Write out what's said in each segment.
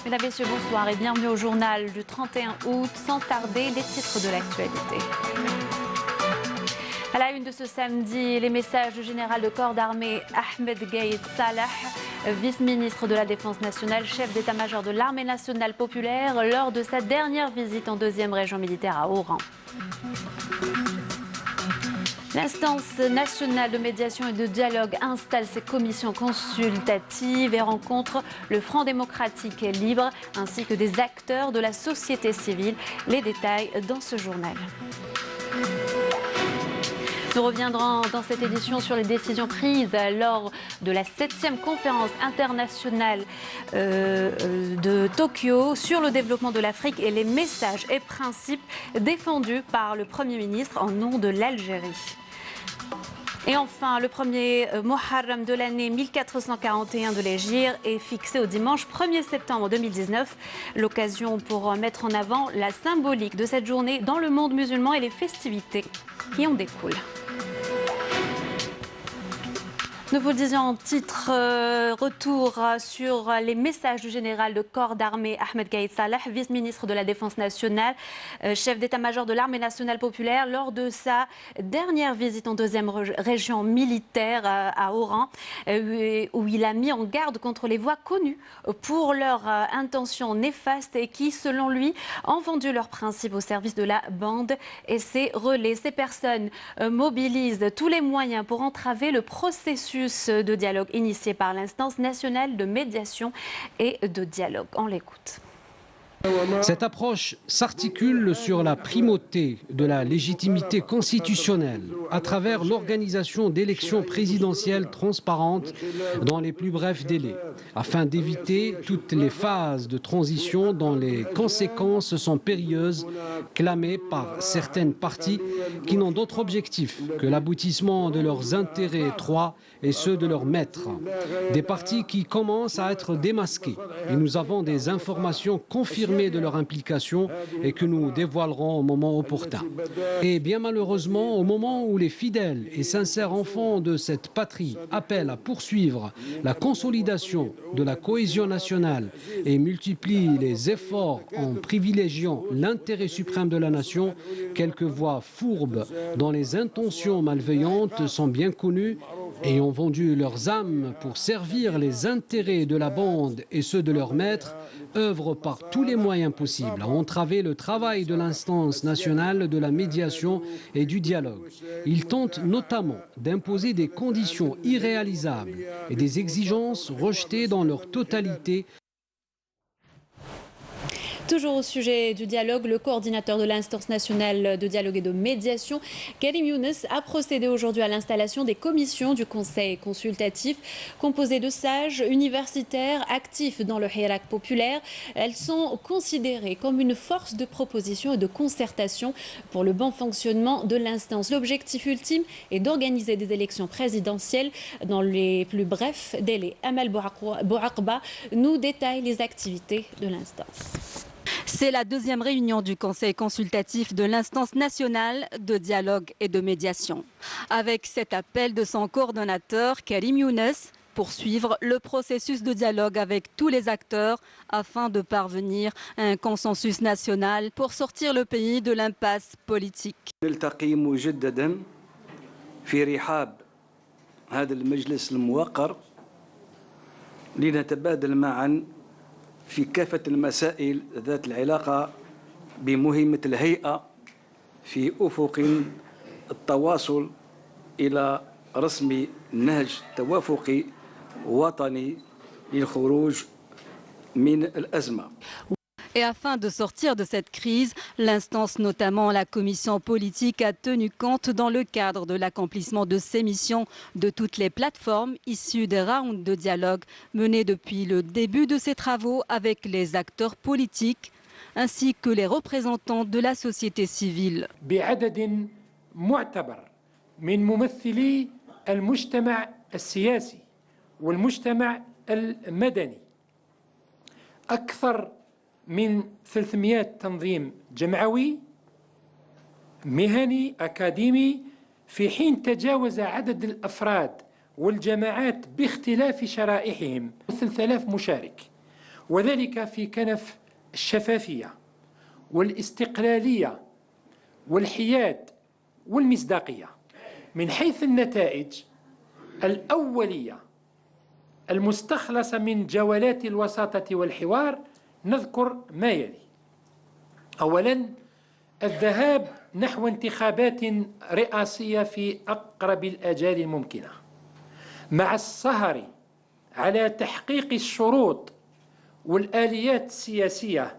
Mesdames, Messieurs, bonsoir et bienvenue au journal du 31 août. Sans tarder, les titres de l'actualité. À la une de ce samedi, les messages du général de corps d'armée Ahmed Gaïd Salah, vice-ministre de la Défense nationale, chef d'état-major de l'armée nationale populaire, lors de sa dernière visite en 2e région militaire à Oran. L'instance nationale de médiation et de dialogue installe ses commissions consultatives et rencontre le Front démocratique et libre ainsi que des acteurs de la société civile. Les détails dans ce journal. Nous reviendrons dans cette édition sur les décisions prises lors de la 7e conférence internationale de Tokyo sur le développement de l'Afrique et les messages et principes défendus par le Premier ministre en nom de l'Algérie. Et enfin, le premier Muharram de l'année 1441 de l'Hégire est fixé au dimanche 1er septembre 2019. L'occasion pour mettre en avant la symbolique de cette journée dans le monde musulman et les festivités qui en découlent. Nous vous le disions en titre, retour sur les messages du général de corps d'armée Ahmed Gaïd Salah, vice-ministre de la Défense nationale, chef d'état-major de l'armée nationale populaire, lors de sa dernière visite en 2e région militaire à Oran, où il a mis en garde contre les voix connues pour leurs intentions néfastes et qui, selon lui, ont vendu leurs principes au service de la bande et ses relais. Ces personnes mobilisent tous les moyens pour entraver le processus de dialogue initié par l'instance nationale de médiation et de dialogue. On l'écoute. Cette approche s'articule sur la primauté de la légitimité constitutionnelle à travers l'organisation d'élections présidentielles transparentes dans les plus brefs délais, afin d'éviter toutes les phases de transition dont les conséquences sont périlleuses, clamées par certaines parties qui n'ont d'autre objectif que l'aboutissement de leurs intérêts étroits et ceux de leurs maîtres. Des partis qui commencent à être démasqués. Et nous avons des informations confirmées de leur implication et que nous dévoilerons au moment opportun. Et bien malheureusement, au moment où les fidèles et sincères enfants de cette patrie appellent à poursuivre la consolidation de la cohésion nationale et multiplient les efforts en privilégiant l'intérêt suprême de la nation, quelques voix fourbes dont les intentions malveillantes sont bien connues et ont vendu leurs âmes pour servir les intérêts de la bande et ceux de leurs maîtres, œuvrent par tous les moyens possibles à entraver le travail de l'instance nationale de la médiation et du dialogue. Ils tentent notamment d'imposer des conditions irréalisables et des exigences rejetées dans leur totalité. Toujours au sujet du dialogue, le coordinateur de l'instance nationale de dialogue et de médiation, Karim Younes, a procédé aujourd'hui à l'installation des commissions du conseil consultatif composées de sages universitaires actifs dans le hirak populaire. Elles sont considérées comme une force de proposition et de concertation pour le bon fonctionnement de l'instance. L'objectif ultime est d'organiser des élections présidentielles dans les plus brefs délais. Amal Bouaqba nous détaille les activités de l'instance. C'est la 2e réunion du Conseil consultatif de l'instance nationale de dialogue et de médiation. Avec cet appel de son coordonnateur, Karim Younes, poursuivre le processus de dialogue avec tous les acteurs afin de parvenir à un consensus national pour sortir le pays de l'impasse politique. في كافة المسائل ذات العلاقة بمهمة الهيئة في أفق التواصل إلى رسم نهج توافقي وطني للخروج من الأزمة. Et afin de sortir de cette crise, l'instance, notamment la commission politique, a tenu compte dans le cadre de l'accomplissement de ses missions de toutes les plateformes issues des rounds de dialogue menés depuis le début de ses travaux avec les acteurs politiques ainsi que les représentants de la société civile. بعدد معتبر من ممثلي المجتمع السياسي والمجتمع المدني أكثر من 300 تنظيم جمعوي مهني أكاديمي في حين تجاوز عدد الأفراد والجماعات باختلاف شرائحهم 3000 مشارك وذلك في كنف الشفافية والاستقلالية والحياد والمصداقية. من حيث النتائج الأولية المستخلصة من جولات الوساطة والحوار نذكر ما يلي: أولاً، الذهاب نحو انتخابات رئاسية في أقرب الآجال الممكنة، مع السهر على تحقيق الشروط والآليات السياسية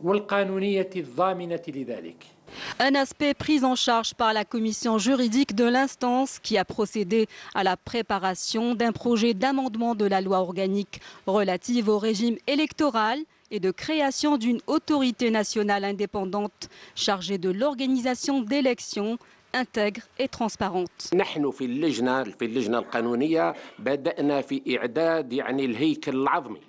والقانونية الضامنة لذلك. Un aspect pris en charge par la commission juridique de l'instance qui a procédé à la préparation d'un projet d'amendement de la loi organique relative au régime électoral et de création d'une autorité nationale indépendante chargée de l'organisation d'élections intègre et transparente. نحن في اللجنة القانونية بدأنا في إعداد الهيكل العظمي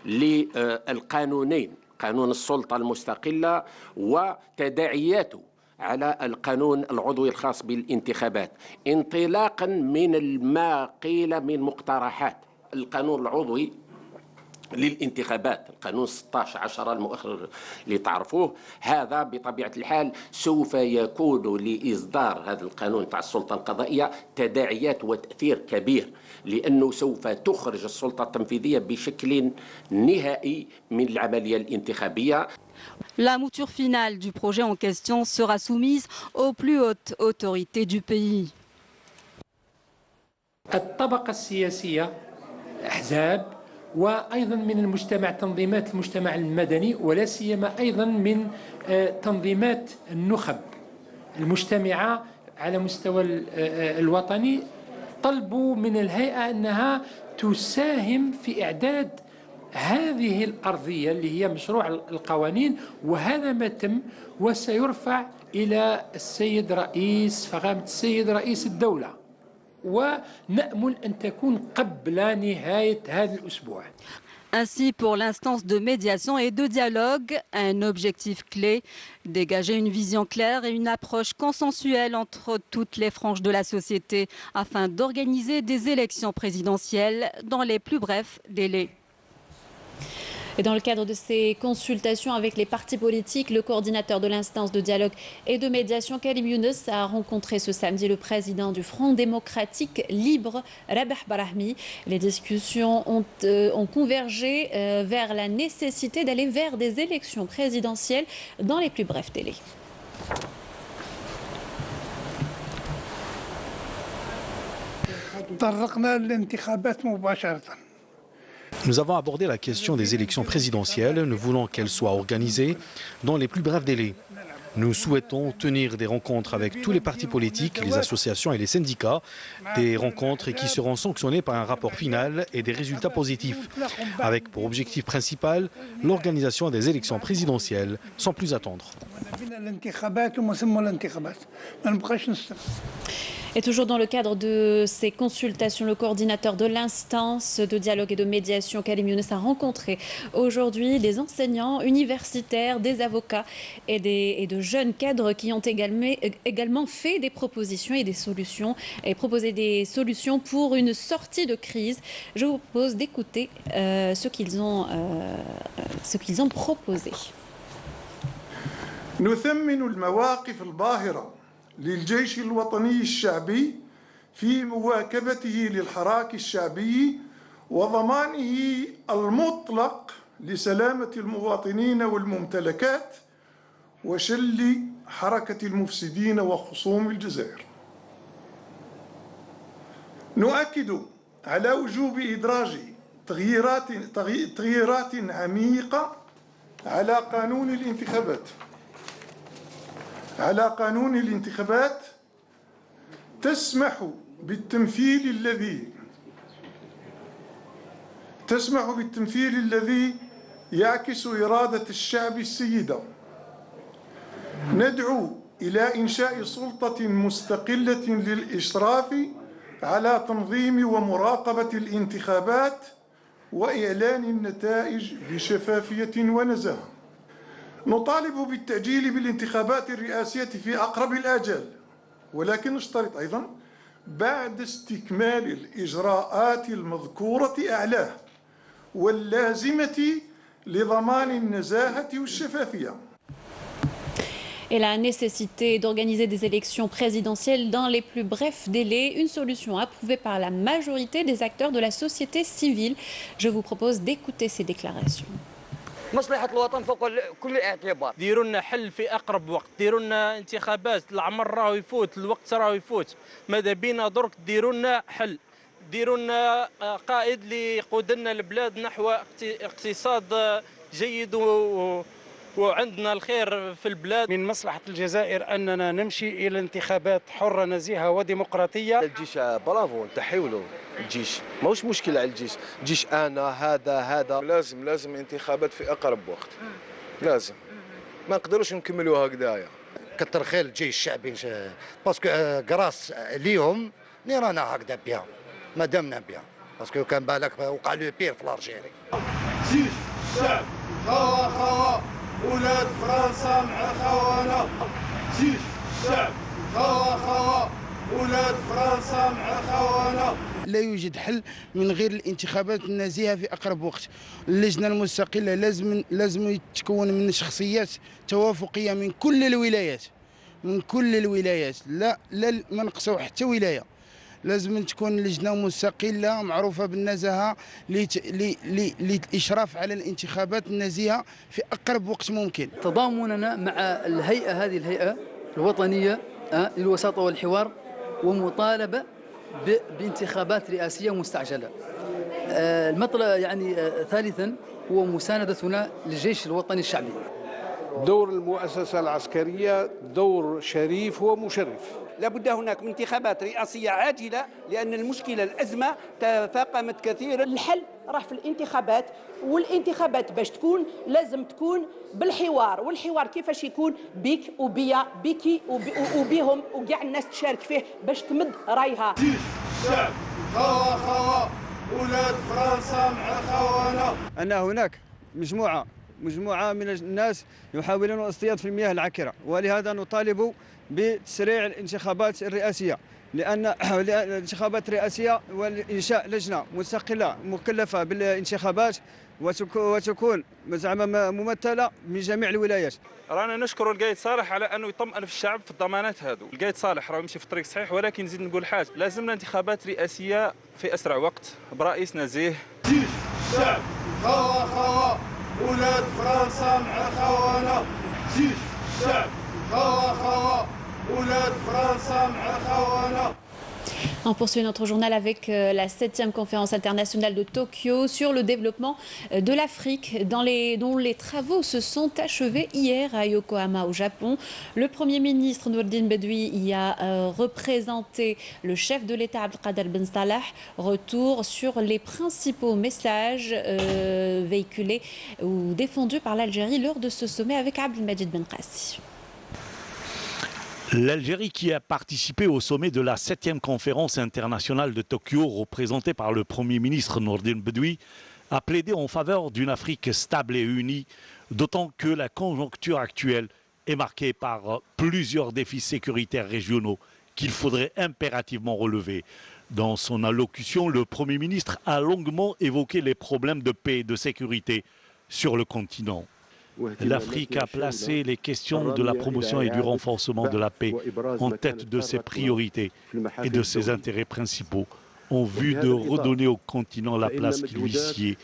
للقانونين، قانون السلطة المستقلة وتداعياته على القانون العضوي الخاص بالانتخابات، انطلاقا من ما قيل من مقترحات القانون العضوي للانتخابات، القانون 16/10 المؤخر اللي تعرفوه. هذا بطبيعة الحال سوف يكون لإصدار هذا القانون تاع السلطة القضائية تداعيات وتأثير كبير، لأنه سوف تخرج السلطة التنفيذية بشكل نهائي من العملية الانتخابية. La mouture finale du projet en question sera soumise aux plus hautes autorités du pays. الطبقة السياسية، أحزاب، وأيضا من المجتمع، تنظيمات المجتمع المدني، ولا سيما أيضا من تنظيمات النخب المجتمعة على مستوى الوطني، طلبوا من الهيئة أنها تساهم في إعداد هذه الأرضية اللي هي مشروع القوانين، وهذا ما تم وسيرفع إلى السيد رئيس فخامة السيد رئيس الدولة، ونأمل أن تكون قبل نهاية هذا الأسبوع. Ainsi, pour l'instance de médiation et de dialogue, un objectif clé, dégager une vision claire et une approche consensuelle entre toutes les franges de la société afin d'organiser des élections présidentielles dans les plus brefs délais. Et dans le cadre de ces consultations avec les partis politiques, le coordinateur de l'instance de dialogue et de médiation, Karim Younes, a rencontré ce samedi le président du Front démocratique libre, Rabah Brahmi. Les discussions ont convergé vers la nécessité d'aller vers des élections présidentielles dans les plus brefs délais. Nous avons abordé la question des élections présidentielles. Nous voulons qu'elles soient organisées dans les plus brefs délais. Nous souhaitons tenir des rencontres avec tous les partis politiques, les associations et les syndicats, des rencontres qui seront sanctionnées par un rapport final et des résultats positifs, avec pour objectif principal l'organisation des élections présidentielles sans plus attendre. Et toujours dans le cadre de ces consultations, le coordinateur de l'instance de dialogue et de médiation, Karim Younes, a rencontré aujourd'hui des enseignants universitaires, des avocats et de jeunes cadres qui ont également fait des propositions et des solutions, et proposé des solutions pour une sortie de crise. Je vous propose d'écouter ce qu'ils ont proposé. للجيش الوطني الشعبي في مواكبته للحراك الشعبي وضمانه المطلق لسلامة المواطنين والممتلكات وشل حركة المفسدين وخصوم الجزائر. نؤكد على وجوب إدراج تغييرات عميقة على قانون الانتخابات تسمح بالتمثيل الذي يعكس إرادة الشعب السيدة. ندعو إلى إنشاء سلطة مستقلة للإشراف على تنظيم ومراقبة الانتخابات وإعلان النتائج بشفافية ونزاهة. نطالب بالتأجيل بالانتخابات الرئاسية في أقرب الآجال، ولكن نشترط أيضا بعد استكمال الإجراءات المذكورة أعلاه واللازمة لضمان النزاهة والشفافية. Et la nécessité d'organiser des élections présidentielles dans les plus brefs délais, une solution approuvée par la majorité des acteurs de la société civile. Je vous propose d'écouter ces déclarations. مصلحة الوطن فوق كل الاعتبار. ديروا لنا حل في أقرب وقت، ديروا لنا انتخابات، العمر راهو يفوت، الوقت راهو يفوت، ماذا بينا درك ديروا لنا حل، ديروا لنا قائد اللي يقود لنا البلاد نحو اقتصاد جيد وعندنا الخير في البلاد. من مصلحة الجزائر أننا نمشي إلى انتخابات حرة نزيهة وديمقراطية. الجيش برافو نتحيوا له الجيش، ماهوش مشكلة على الجيش، الجيش أنا هذا لازم انتخابات في أقرب وقت، لازم ما نقدروش نكملوها هكذايا. كتر خير الجيش الشعبي باسكو كراس اليوم اللي رانا هكذا بيان ما دامنا بيان باسكو كان بالك وقع لو بير في الارجيري. جيش الشعب خوا ولاد فرنسا مع خوانا، جيش الشعب خوا ولاد فرنسا مع خوانا. لا يوجد حل من غير الانتخابات النزيهة في أقرب وقت. اللجنة المستقلة لازم تكون من شخصيات توافقية من كل الولايات، لا ما نقصوا حتى ولاية. لازم تكون لجنة مستقلة معروفة بالنزاهة للإشراف على الانتخابات النزيهة في أقرب وقت ممكن. تضامننا مع هذه الهيئة الوطنية للوساطة والحوار ومطالبة بانتخابات رئاسية مستعجلة. المطلب ثالثا هو مساندتنا للجيش الوطني الشعبي. دور المؤسسة العسكرية دور شريف ومشرف. لابد هناك من انتخابات رئاسية عاجلة لأن الأزمة تفاقمت كثيرا. الحل راح في الانتخابات، والانتخابات باش تكون لازم تكون بالحوار، والحوار كيفاش يكون بيك وبيا بيكي وبيهم وكاع الناس تشارك فيه باش تمد رايها. جيش الشعب خوا ولاد فرنسا مع خوانا. أن هناك مجموعة من الناس يحاولون الاصطياد في المياه العكرة، ولهذا نطالب بتسريع الانتخابات الرئاسية، لأن الانتخابات الرئاسية وإنشاء لجنة مستقلة مكلفة بالانتخابات وتكون زعما ممثلة من جميع الولايات. رانا نشكر القايد صالح على انه يطمئن في الشعب في الضمانات هذو. القايد صالح راه يمشي في الطريق صحيح، ولكن نزيد نقول حاجه، لازمنا انتخابات رئاسيه في اسرع وقت برئيس نزيه. جيش الشعب خوا ولاد فرنسا مع خوانا، جيش الشعب خوا ولاد فرنسا مع خوانا. On poursuit notre journal avec la 7e conférence internationale de Tokyo sur le développement de l'Afrique, dont les travaux se sont achevés hier à Yokohama au Japon. Le Premier ministre Nourdine Bedoui y a représenté le chef de l'État Abdelkader Ben Salah. Retour sur les principaux messages véhiculés ou défendus par l'Algérie lors de ce sommet avec Abdelmajid Ben Qassi. L'Algérie qui a participé au sommet de la 7e conférence internationale de Tokyo, représentée par le Premier ministre Nourdine Bedoui, a plaidé en faveur d'une Afrique stable et unie, d'autant que la conjoncture actuelle est marquée par plusieurs défis sécuritaires régionaux qu'il faudrait impérativement relever. Dans son allocution, le Premier ministre a longuement évoqué les problèmes de paix et de sécurité sur le continent. L'Afrique a placé les questions de la promotion et du renforcement de la paix en tête de ses priorités et de ses intérêts principaux, en vue de redonner au continent la place qui lui sied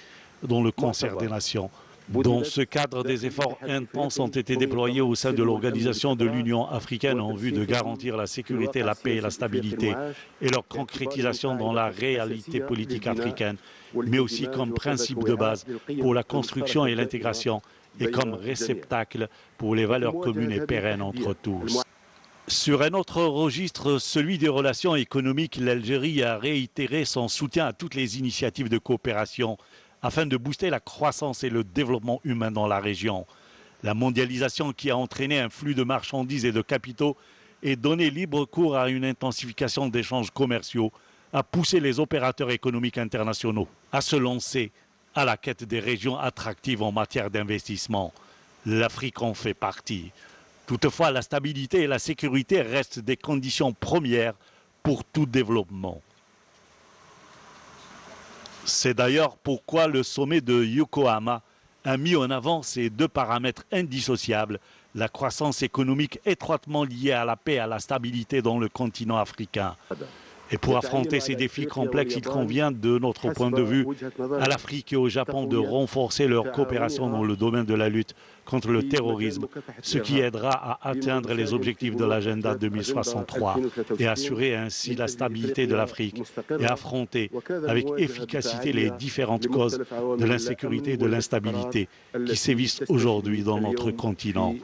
dans le concert des nations. Dans ce cadre, des efforts intenses ont été déployés au sein de l'Organisation de l'Union africaine en vue de garantir la sécurité, la paix et la stabilité et leur concrétisation dans la réalité politique africaine, mais aussi comme principe de base pour la construction et l'intégration et comme réceptacle pour les valeurs communes et pérennes entre tous. Sur un autre registre, celui des relations économiques, l'Algérie a réitéré son soutien à toutes les initiatives de coopération afin de booster la croissance et le développement humain dans la région. La mondialisation qui a entraîné un flux de marchandises et de capitaux et donné libre cours à une intensification d'échanges commerciaux a poussé les opérateurs économiques internationaux à se lancer à la quête des régions attractives en matière d'investissement. L'Afrique en fait partie. Toutefois, la stabilité et la sécurité restent des conditions premières pour tout développement. C'est d'ailleurs pourquoi le sommet de Yokohama a mis en avant ces deux paramètres indissociables, la croissance économique étroitement liée à la paix et à la stabilité dans le continent africain. Et pour affronter ces défis complexes, il convient, de notre point de vue, à l'Afrique et au Japon de renforcer leur coopération dans le domaine de la lutte contre le terrorisme, ce qui aidera à atteindre les objectifs de l'agenda 2063 et assurer ainsi la stabilité de l'Afrique et affronter avec efficacité les différentes causes de l'insécurité et de l'instabilité qui sévissent aujourd'hui dans notre continent.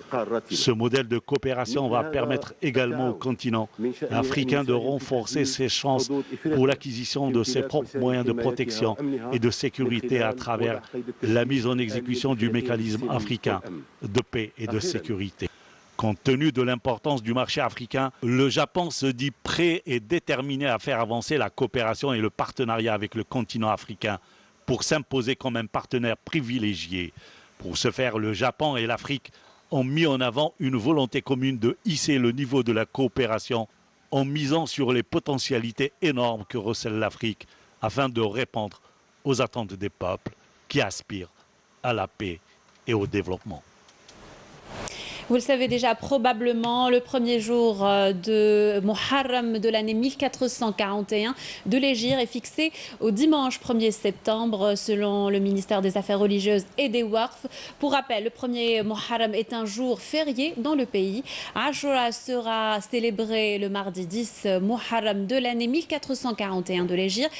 Ce modèle de coopération va permettre également au continent africain de renforcer ses chances pour l'acquisition de ses propres moyens de protection et de sécurité à travers la mise en exécution du mécanisme africain de paix et de sécurité. Compte tenu de l'importance du marché africain, le Japon se dit prêt et déterminé à faire avancer la coopération et le partenariat avec le continent africain pour s'imposer comme un partenaire privilégié. Pour ce faire, le Japon et l'Afrique ont mis en avant une volonté commune de hisser le niveau de la coopération en misant sur les potentialités énormes que recèle l'Afrique afin de répondre aux attentes des peuples qui aspirent à la paix et au développement. Vous le savez déjà probablement, le premier jour de Muharram de l'année 1441 de l'Hégire est fixé au dimanche 1er septembre selon le ministère des Affaires religieuses et des Waqf. Pour rappel, le premier Muharram est un jour férié dans le pays. Ashura sera célébré le mardi 10 Muharram de l'année 1441 de l'Hégire,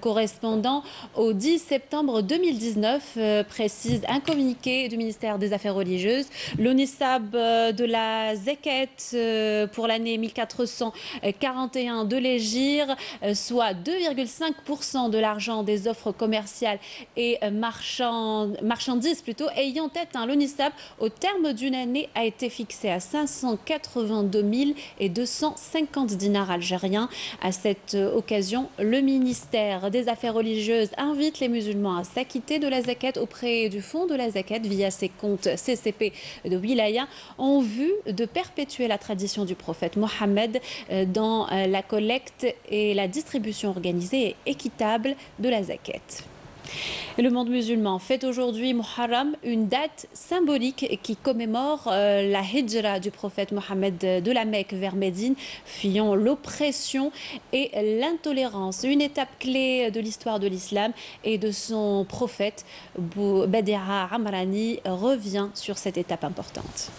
correspondant au 10 septembre 2019, précise un communiqué du ministère des Affaires religieuses. Le Nisab de la Zakat pour l'année 1441 de l'Hégire, soit 2,5% de l'argent des offres commerciales et marchandises ayant atteint le Nisab au terme d'une année a été fixé à 582 250 dinars algériens. À cette occasion, le ministère des Affaires religieuses invite les musulmans à s'acquitter de la Zakat auprès du fonds de la Zakat via ses comptes CCP de Wilaya, en vue de perpétuer la tradition du prophète Mohammed dans la collecte et la distribution organisée et équitable de la zakat. Le monde musulman fête aujourd'hui Muharram, une date symbolique qui commémore la hijra du prophète Mohammed de la Mecque vers Médine, fuyant l'oppression et l'intolérance. Une étape clé de l'histoire de l'islam et de son prophète. Badia Amrani revient sur cette étape importante.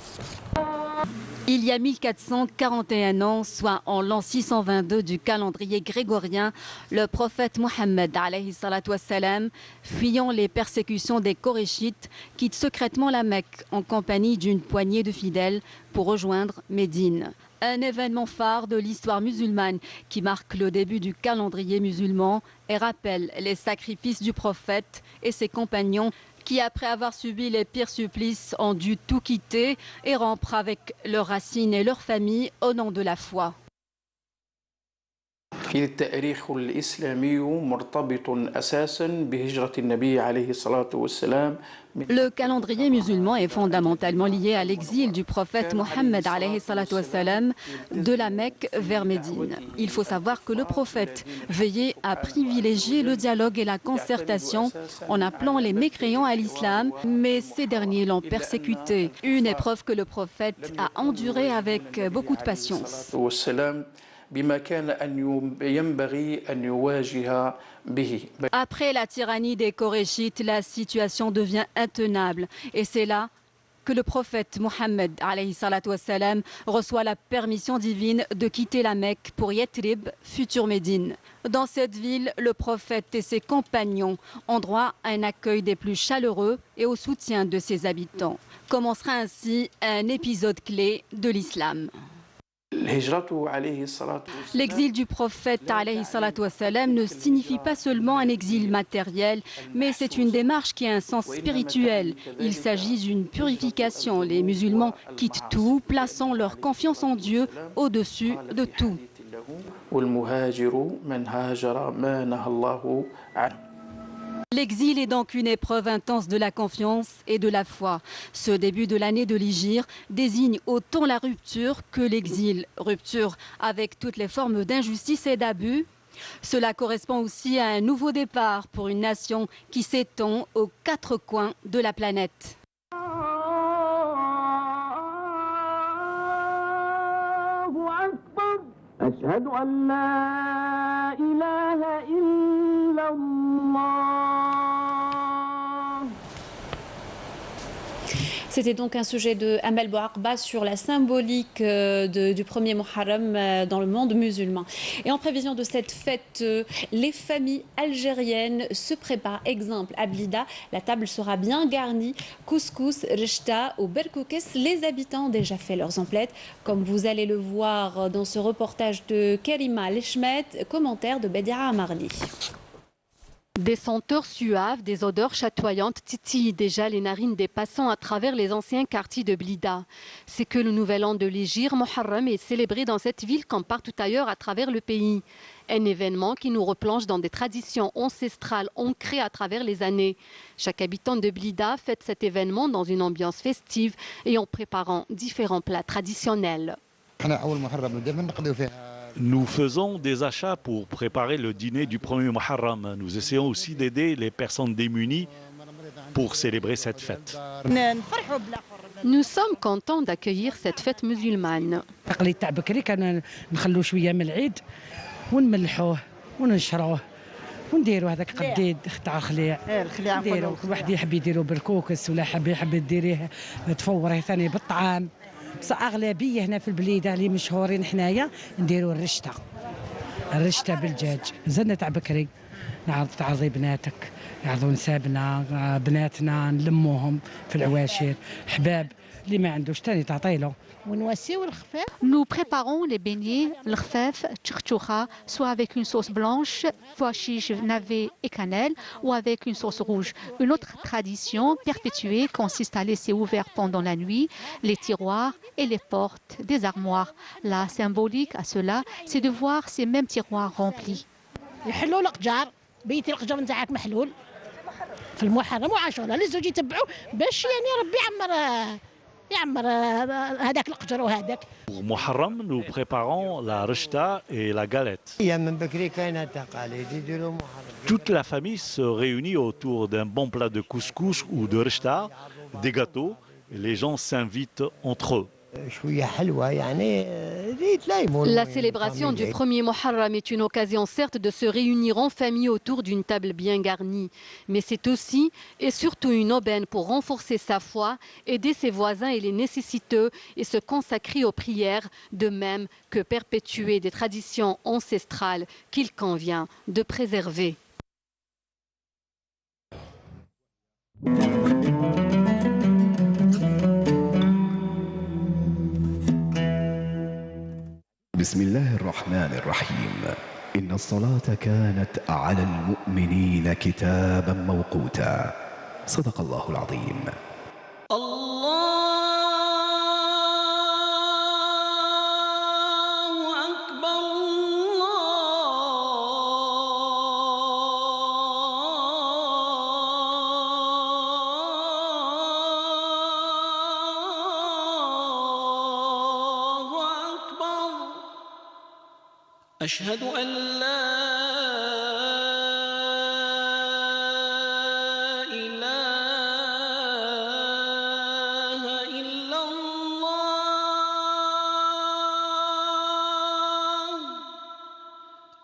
Il y a 1441 ans, soit en l'an 622 du calendrier grégorien, le prophète Mohammed, fuyant les persécutions des Koréchites, quitte secrètement la Mecque en compagnie d'une poignée de fidèles pour rejoindre Médine. Un événement phare de l'histoire musulmane qui marque le début du calendrier musulman et rappelle les sacrifices du prophète et ses compagnons qui, après avoir subi les pires supplices, ont dû tout quitter et rompre avec leurs racines et leur famille au nom de la foi. التاريخ الإسلامي مرتبط أساساً بهجرة النبي عليه الصلاة والسلام. Le calendrier musulman est fondamentalement lié à l'exil du prophète Mohammed de la Mecque vers Médine. Il faut savoir que le prophète veillait à privilégier le dialogue et la concertation en appelant les mécréants à l'islam, mais ces derniers l'ont persécuté. Une épreuve que le prophète a endurée avec beaucoup de patience. Après la tyrannie des Koréchites, la situation devient intenable et c'est là que le prophète Mohammed reçoit la permission divine de quitter la Mecque pour Yathrib, future Médine. Dans cette ville, le prophète et ses compagnons ont droit à un accueil des plus chaleureux et au soutien de ses habitants. Commencera ainsi un épisode clé de l'islam. L'exil du prophète ne signifie pas seulement un exil matériel, mais c'est une démarche qui a un sens spirituel. Il s'agit d'une purification. Les musulmans quittent tout, plaçant leur confiance en Dieu au-dessus de tout. L'exil est donc une épreuve intense de la confiance et de la foi. Ce début de l'année de l'Hégire désigne autant la rupture que l'exil. Rupture avec toutes les formes d'injustice et d'abus, Cela correspond aussi à un nouveau départ pour une nation qui s'étend aux 4 coins de la planète. أشهد أن لا إله إلا الله. C'était donc un sujet de Amel Bouakba sur la symbolique du premier Muharram dans le monde musulman. Et en prévision de cette fête, les familles algériennes se préparent. Exemple, à Blida, la table sera bien garnie. Couscous, rechta ou berkoukes, les habitants ont déjà fait leurs emplettes. Comme vous allez le voir dans ce reportage de Karima Lechmet, commentaire de Bedia Amarli. Des senteurs suaves, des odeurs chatoyantes titillent déjà les narines des passants à travers les anciens quartiers de Blida. C'est que le nouvel an de l'Hégire, Muharram, est célébré dans cette ville comme partout ailleurs à travers le pays. Un événement qui nous replonge dans des traditions ancestrales ancrées à travers les années. Chaque habitant de Blida fête cet événement dans une ambiance festive et en préparant différents plats traditionnels. Nous faisons des achats pour préparer le dîner du premier Muharram. Nous essayons aussi d'aider les personnes démunies pour célébrer cette fête. Nous sommes contents d'accueillir cette fête musulmane. ونديروا هذاك قديد تاع الخليع نديروا كل واحد يحب يديروا بالكوكس ولا يحب يديريه تفوريه ثاني بالطعام. بصح اغلبيه هنا في البليده اللي مشهورين حنايا نديروا الرشته بالدجاج زدنا تاع بكري تعرضي بناتك يعرضوا نسابنا بناتنا نلموهم في العواشر حباب اللي ما عندوش ثاني تعطيله. Nous préparons les beignets, l'khfaf, tchoucha, soit avec une sauce blanche, pois chiche, navet et cannelle, ou avec une sauce rouge. Une autre tradition perpétuée consiste à laisser ouverts pendant la nuit les tiroirs et les portes des armoires. La symbolique à cela, c'est de voir ces mêmes tiroirs remplis. في المحرم وعاشوراء للزوج يتبعوا باش يعني ربي يعمر هذاك القجر وهذاك. Pour Muharram, nous préparons la rechta et la galette. Toute la famille se réunit autour d'un bon plat de couscous ou de rechta, des gâteaux, et les gens s'invitent entre eux. La célébration du premier Muharram est une occasion certes de se réunir en famille autour d'une table bien garnie. Mais c'est aussi et surtout une aubaine pour renforcer sa foi, aider ses voisins et les nécessiteux et se consacrer aux prières, de même que perpétuer des traditions ancestrales qu'il convient de préserver. بسم الله الرحمن الرحيم إن الصلاة كانت على المؤمنين كتابا موقوتا صدق الله العظيم. أشهد أن لا إله إلا الله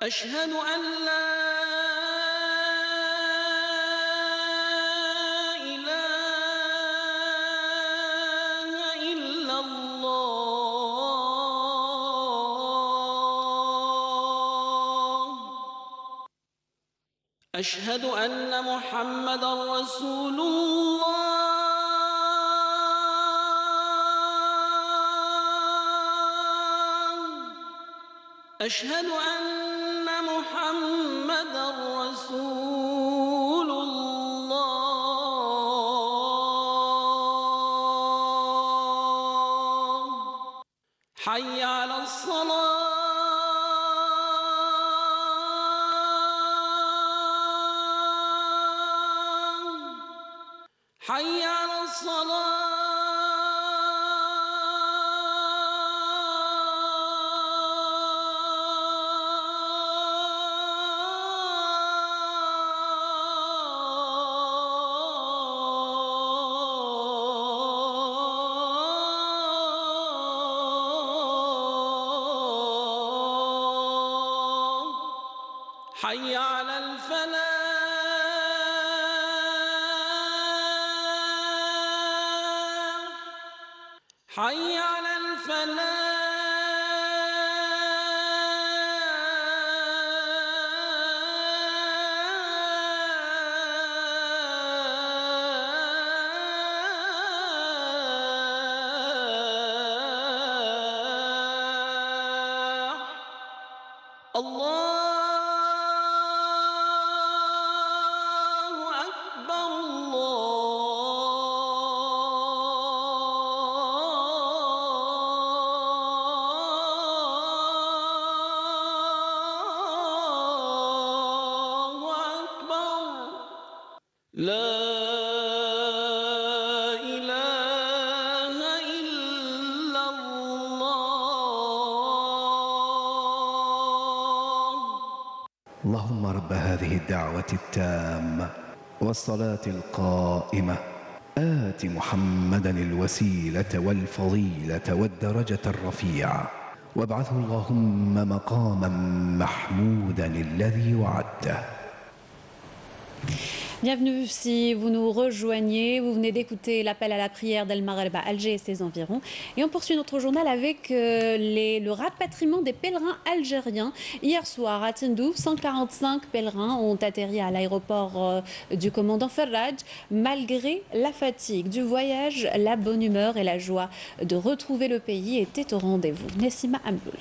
أشهد أن لا أشهد أن محمدًا رسول الله أشهد أن محمدًا رسول الله حي على الصلاة حي على الصلاة حي على الفلاح حي على الفلاح اللهم رب هذه الدعوة التامة والصلاة القائمة آت محمدا الوسيلة والفضيلة والدرجة الرفيعة وابعثه اللهم مقاما محمودا الذي وعدته. Bienvenue si vous nous rejoignez. Vous venez d'écouter l'appel à la prière d'El Maghreb à Alger et ses environs. Et on poursuit notre journal avec le rapatriement des pèlerins algériens. Hier soir à Tindouf, 145 pèlerins ont atterri à l'aéroport du commandant Farraj. Malgré la fatigue du voyage, la bonne humeur et la joie de retrouver le pays étaient au rendez-vous. Nessima Amboul.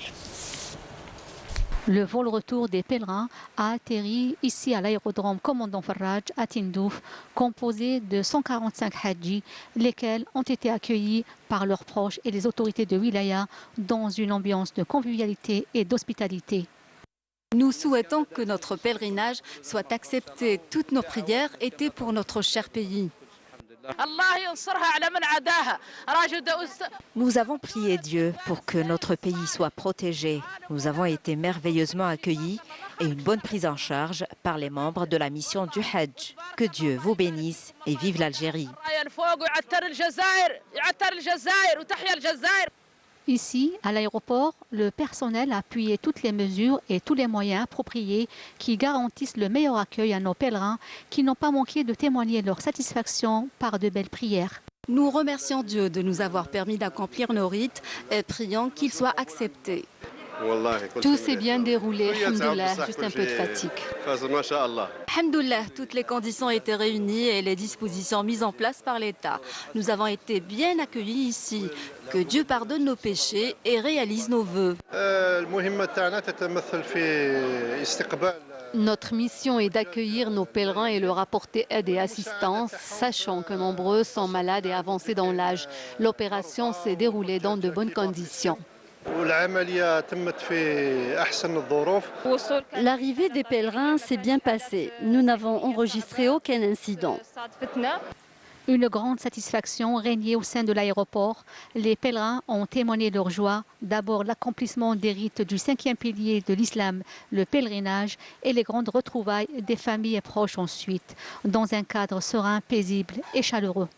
Le vol retour des pèlerins a atterri ici à l'aérodrome commandant Farraj à Tindouf, composé de 145 hadjis, lesquels ont été accueillis par leurs proches et les autorités de wilaya dans une ambiance de convivialité et d'hospitalité. Nous souhaitons que notre pèlerinage soit accepté. Toutes nos prières étaient pour notre cher pays. Nous avons prié Dieu pour que notre pays soit protégé. Nous avons été merveilleusement accueillis et une bonne prise en charge par les membres de la mission du Hajj. Que Dieu vous bénisse et vive l'Algérie. Ici, à l'aéroport, le personnel a appuyé toutes les mesures et tous les moyens appropriés qui garantissent le meilleur accueil à nos pèlerins qui n'ont pas manqué de témoigner leur satisfaction par de belles prières. Nous remercions Dieu de nous avoir permis d'accomplir nos rites et prions qu'il soit accepté. Tout s'est bien déroulé, alhamdoulilah, juste un peu de fatigue. Alhamdoulilah, toutes les conditions étaient réunies et les dispositions mises en place par l'État. Nous avons été bien accueillis ici. Que Dieu pardonne nos péchés et réalise nos vœux. Notre mission est d'accueillir nos pèlerins et leur apporter aide et assistance, sachant que nombreux sont malades et avancés dans l'âge. L'opération s'est déroulée dans de bonnes conditions. L'arrivée des pèlerins s'est bien passée. Nous n'avons enregistré aucun incident. Une grande satisfaction régnait au sein de l'aéroport. Les pèlerins ont témoigné leur joie. D'abord l'accomplissement des rites du 5e pilier de l'islam, le pèlerinage, et les grandes retrouvailles des familles et proches ensuite, dans un cadre serein, paisible et chaleureux.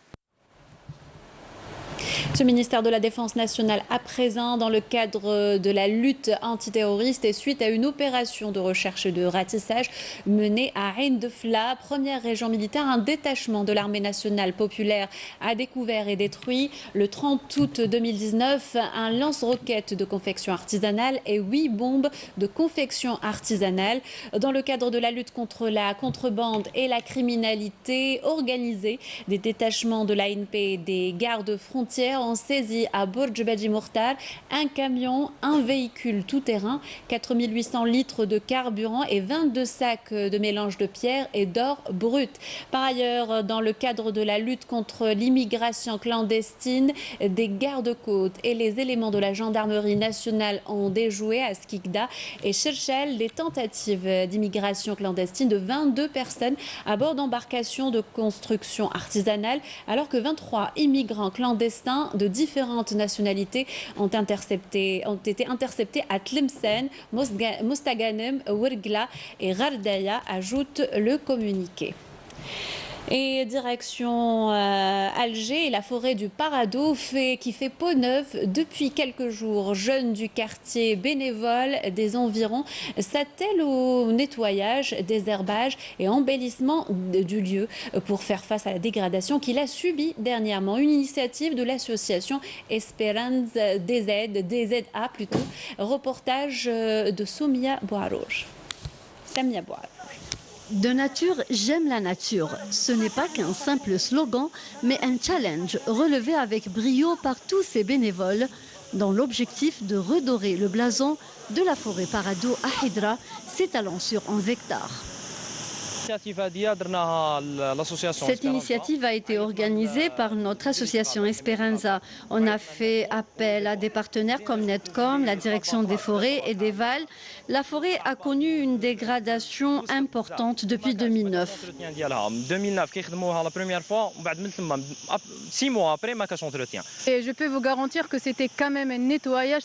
Ce ministère de la Défense nationale à présent dans le cadre de la lutte antiterroriste et suite à une opération de recherche et de ratissage menée à Ain Defla, première région militaire, un détachement de l'armée nationale populaire a découvert et détruit le 30 août 2019 un lance-roquettes de confection artisanale et 8 bombes de confection artisanale. Dans le cadre de la lutte contre la contrebande et la criminalité organisée, des détachements de l'ANP et des gardes frontières ont saisi à Bourj Badji Mourtar un camion, un véhicule tout-terrain, 4800 litres de carburant et 22 sacs de mélange de pierre et d'or brut. Par ailleurs, dans le cadre de la lutte contre l'immigration clandestine, des gardes-côtes et les éléments de la gendarmerie nationale ont déjoué à Skikda et Cherchel des tentatives d'immigration clandestine de 22 personnes à bord d'embarcations de construction artisanale, alors que 23 immigrants clandestins de différentes nationalités ont été interceptés à Tlemcen, Mostaganem, Wergla et Gardaya, ajoute le communiqué. Et direction Alger, la forêt du Parado qui fait peau neuve depuis quelques jours. Jeunes du quartier bénévoles des environs s'attellent au nettoyage, désherbage et embellissement du lieu pour faire face à la dégradation qu'il a subie dernièrement. Une initiative de l'association Espérance DZA plutôt. Reportage de Soumia Bouarouj. Samia Bouarouj. De nature, j'aime la nature. Ce n'est pas qu'un simple slogan, mais un challenge relevé avec brio par tous ces bénévoles dans l'objectif de redorer le blason de la forêt Parado à Hidra, s'étalant sur 11 hectares. Cette initiative a été organisée par notre association Esperanza. On a fait appel à des partenaires comme Netcom, la direction des forêts et des vals. La forêt a connu une dégradation importante depuis 2009. Et je peux vous garantir que c'était quand même un nettoyage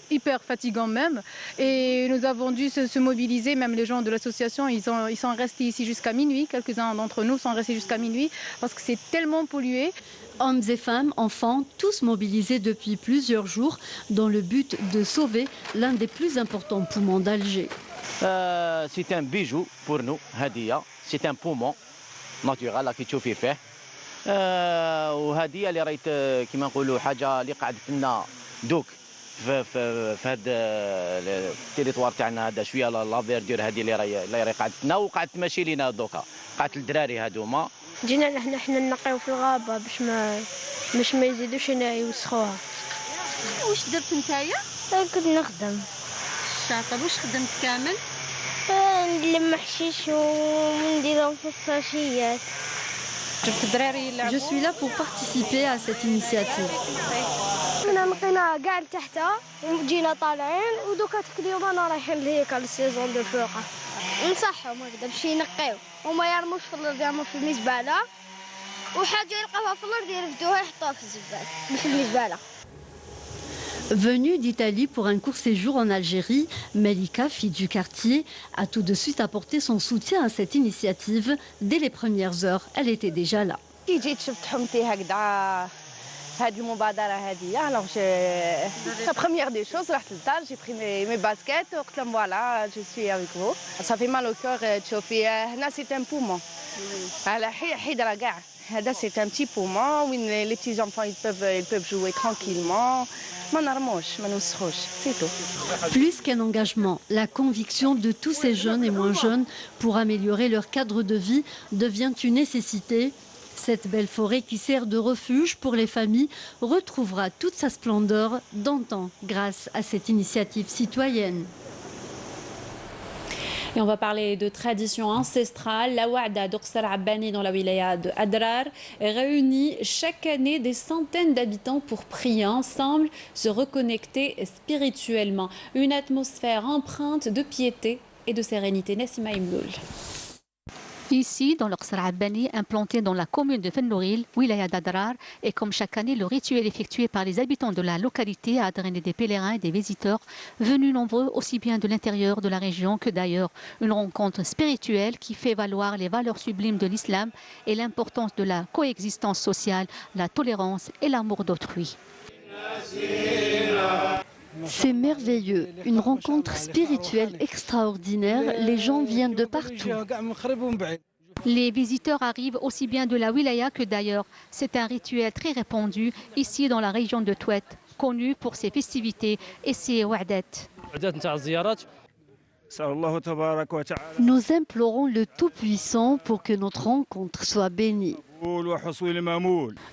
hyper fatigant même. Et nous avons dû se mobiliser, même les gens de l'association, ils sont restés ici jusqu'à minuit. Quelques-uns d'entre nous sont restés jusqu'à minuit parce que c'est tellement pollué. Hommes et femmes, enfants, tous mobilisés depuis plusieurs jours dans le but de sauver l'un des plus importants poumons d'Alger. C'est un bijou pour nous, Hadia. C'est un poumon naturel qui تشوفي فيه. وهدية اللي رايت كيما نقولوا حاجة اللي قعدت لنا دوك في هذا التيريتوار تاعنا هذا شويه لا فيردور هذه اللي راهي قعدت لنا وقعدت تمشي لينا دوكا قعدت الدراري هذوما جينا لهنا حنا نقيو في الغابه باش ما يزيدوش يوسخوها. واش درت نتايا؟ كنت نخدم. طيب واش خدمت كامل؟ نلم حشيش ونديرهم في الساشيات. Je suis là pour participer à cette initiative. كنا لقينا كاع لتحتها وجينا طالعين ودوكا اليوم انا رايحين لهيك السيزون دو فوقه. نصحهم هكذا باش ينقيو وما يرموش في الارض، يرموا في المزبله وحاجه يلقاوها في الارض يرفدوها يحطوها في الزباله مش في المزبله. Venue d'Italie pour un court séjour en Algérie, Melika, fille du quartier, a tout de suite apporté son soutien à cette initiative. Dès les premières heures, elle était déjà là. Alors, la première des choses, j'ai pris mes baskets, voilà, je suis avec vous. Ça fait mal au cœur, c'est un poumon. C'est un petit poumon où les petits enfants ils peuvent jouer tranquillement. C'est tout. Plus qu'un engagement, la conviction de tous ces jeunes et moins jeunes pour améliorer leur cadre de vie devient une nécessité. Cette belle forêt qui sert de refuge pour les familles retrouvera toute sa splendeur d'antan grâce à cette initiative citoyenne. Et on va parler de tradition ancestrale. La Wa'da d'Orsar Abbani dans la wilaya de Adrar réunit chaque année des centaines d'habitants pour prier ensemble, se reconnecter spirituellement. Une atmosphère empreinte de piété et de sérénité. Nassima Imloul. Ici, dans l'Orsar Abbani, implanté dans la commune de Fennouril, wilaya d'Adrar, et comme chaque année, le rituel effectué par les habitants de la localité a drainé des pèlerins et des visiteurs venus nombreux aussi bien de l'intérieur de la région que d'ailleurs. Une rencontre spirituelle qui fait valoir les valeurs sublimes de l'islam et l'importance de la coexistence sociale, la tolérance et l'amour d'autrui. C'est merveilleux, une rencontre spirituelle extraordinaire, les gens viennent de partout. Les visiteurs arrivent aussi bien de la wilaya que d'ailleurs. C'est un rituel très répandu ici dans la région de Touet, connu pour ses festivités et ses wa'dat. Nous implorons le Tout-Puissant pour que notre rencontre soit bénie.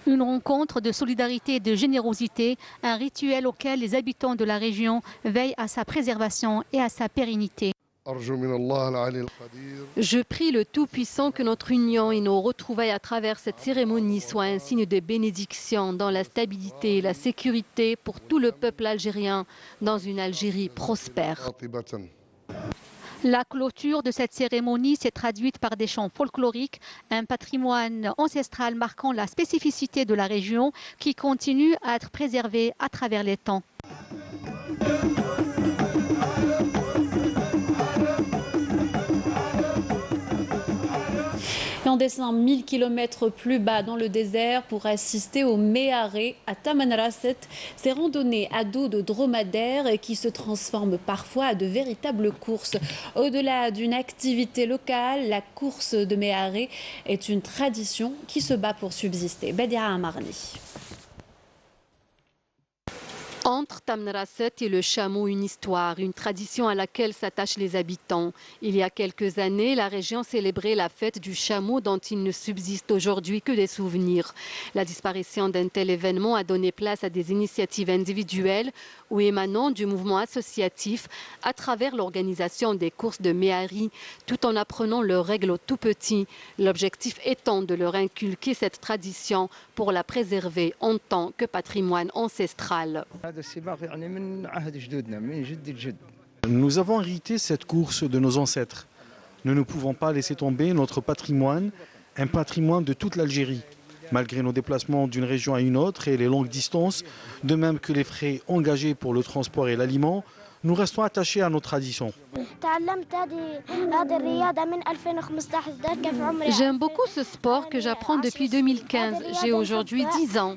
Une rencontre de solidarité et de générosité, un rituel auquel les habitants de la région veillent à sa préservation et à sa pérennité. Je prie le Tout-Puissant que notre union et nos retrouvailles à travers cette cérémonie soient un signe de bénédiction dans la stabilité et la sécurité pour tout le peuple algérien dans une Algérie prospère. La clôture de cette cérémonie s'est traduite par des chants folkloriques, un patrimoine ancestral marquant la spécificité de la région qui continue à être préservé à travers les temps. Et en descend 1000 km plus bas dans le désert pour assister au Méharé à Tamanrasset. Ces randonnées à dos de dromadaires qui se transforment parfois à de véritables courses. Au-delà d'une activité locale, la course de Méharé est une tradition qui se bat pour subsister. Badia Amarni. Entre Tamanrasset et le chameau, une histoire, une tradition à laquelle s'attachent les habitants. Il y a quelques années, la région célébrait la fête du chameau dont il ne subsiste aujourd'hui que des souvenirs. La disparition d'un tel événement a donné place à des initiatives individuelles ou émanant du mouvement associatif à travers l'organisation des courses de Méharé, tout en apprenant leurs règles aux tout petits. L'objectif étant de leur inculquer cette tradition pour la préserver en tant que patrimoine ancestral. Nous avons hérité cette course de nos ancêtres. Nous ne pouvons pas laisser tomber notre patrimoine, un patrimoine de toute l'Algérie. Malgré nos déplacements d'une région à une autre et les longues distances, de même que les frais engagés pour le transport et l'aliment, nous restons attachés à nos traditions. J'aime beaucoup ce sport que j'apprends depuis 2015. J'ai aujourd'hui 10 ans.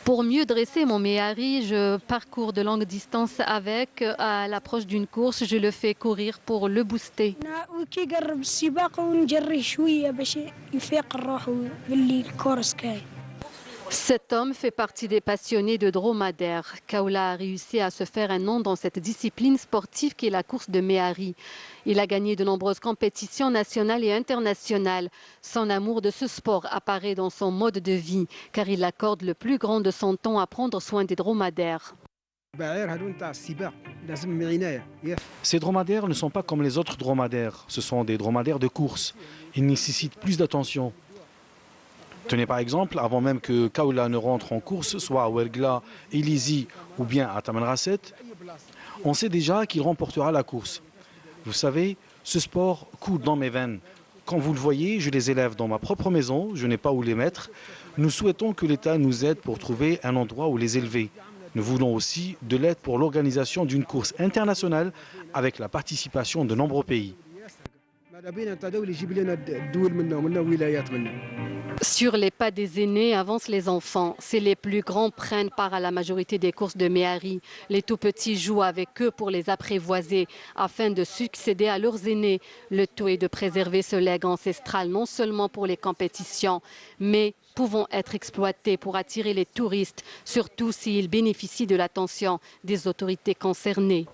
Pour mieux dresser mon Méharé, je parcours de longues distances avec. À l'approche d'une course, je le fais courir pour le booster. Cet homme fait partie des passionnés de dromadaires. Kaoula a réussi à se faire un nom dans cette discipline sportive qui est la course de Méharé. Il a gagné de nombreuses compétitions nationales et internationales. Son amour de ce sport apparaît dans son mode de vie, car il accorde le plus grand de son temps à prendre soin des dromadaires. Ces dromadaires ne sont pas comme les autres dromadaires. Ce sont des dromadaires de course. Ils nécessitent plus d'attention. Tenez par exemple, avant même que Kaoula ne rentre en course, soit à Ouergla, Elizi ou bien à Tamanrasset, on sait déjà qu'il remportera la course. Vous savez, ce sport coule dans mes veines. Quand vous le voyez, je les élève dans ma propre maison, je n'ai pas où les mettre. Nous souhaitons que l'État nous aide pour trouver un endroit où les élever. Nous voulons aussi de l'aide pour l'organisation d'une course internationale avec la participation de nombreux pays. Sur les pas des aînés avancent les enfants. C'est les plus grands prennent part à la majorité des courses de Méharé. Les tout petits jouent avec eux pour les apprivoiser afin de succéder à leurs aînés. Le tout est de préserver ce legs ancestral non seulement pour les compétitions, mais pouvant être exploités pour attirer les touristes, surtout s'ils bénéficient de l'attention des autorités concernées.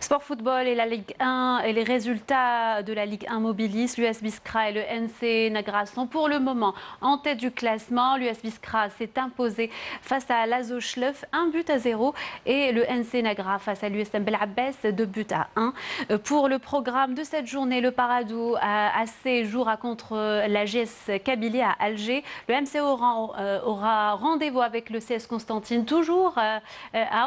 Sport football et la Ligue 1 et les résultats de la Ligue 1 mobilisent. L'US Biskra et le NC Nagra sont pour le moment en tête du classement. L'US Biskra s'est imposé face à l'Azo Schleuf 1-0 et le NC Nagra face à l'USM Bel Abbès 2-1. Pour le programme de cette journée, le Paradou AC jouera contre la GS Kabylie à Alger. Le MC Oran aura rendez-vous avec le CS Constantine, toujours à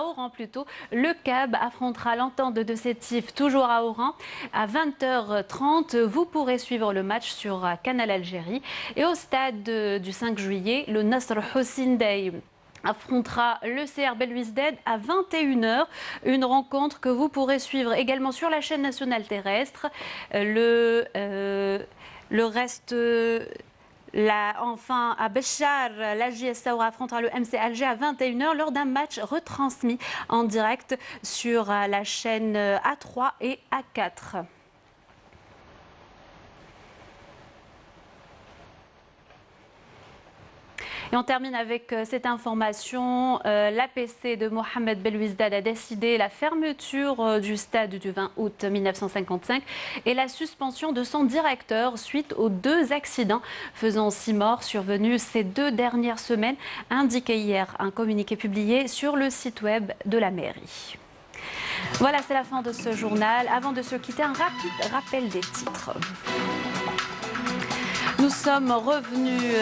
Oran plutôt. Le CAB affrontera l'Entente de Sétif, toujours à Oran, à 20h30. Vous pourrez suivre le match sur Canal Algérie. Et au stade du 5 juillet, le Nasr Hossein Day affrontera le CR Belouizdad à 21h. Une rencontre que vous pourrez suivre également sur la chaîne nationale terrestre. Le reste... Enfin, à Béchar, la JS Saoura affrontera le MC Alger à 21h lors d'un match retransmis en direct sur la chaîne A3 et A4. Et on termine avec cette information. L'APC de Mohamed Belouizdad a décidé la fermeture du stade du 20 août 1955 et la suspension de son directeur suite aux 2 accidents faisant 6 morts survenus ces 2 dernières semaines, indiqué hier un communiqué publié sur le site web de la mairie. Voilà, c'est la fin de ce journal. Avant de se quitter, un rapide rappel des titres. Nous sommes revenus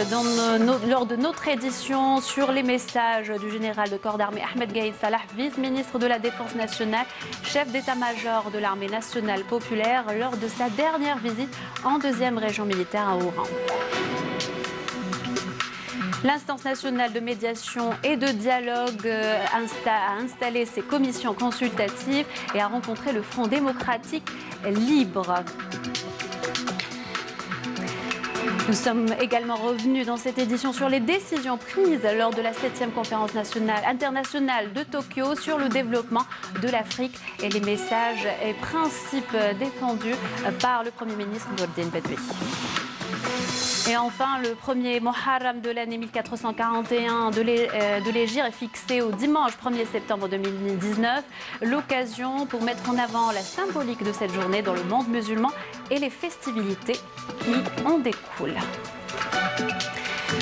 lors de notre édition sur les messages du général de corps d'armée Ahmed Gaïd Salah, vice-ministre de la Défense nationale, chef d'état-major de l'armée nationale populaire, lors de sa dernière visite en 2e région militaire à Oran. L'instance nationale de médiation et de dialogue a installé ses commissions consultatives et a rencontré le Front démocratique libre. Nous sommes également revenus dans cette édition sur les décisions prises lors de la 7e conférence internationale de Tokyo sur le développement de l'Afrique et les messages et principes défendus par le Premier ministre Nourdine Bedoui. Et enfin, le premier Muharram de l'année 1441 de l'Hégire est fixé au dimanche 1er septembre 2019. L'occasion pour mettre en avant la symbolique de cette journée dans le monde musulman et les festivités qui en découlent.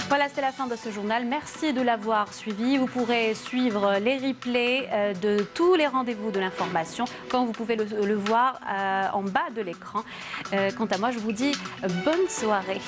Voilà, c'est la fin de ce journal. Merci de l'avoir suivi. Vous pourrez suivre les replays de tous les rendez-vous de l'information quand vous pouvez le voir en bas de l'écran. Quant à moi, je vous dis bonne soirée.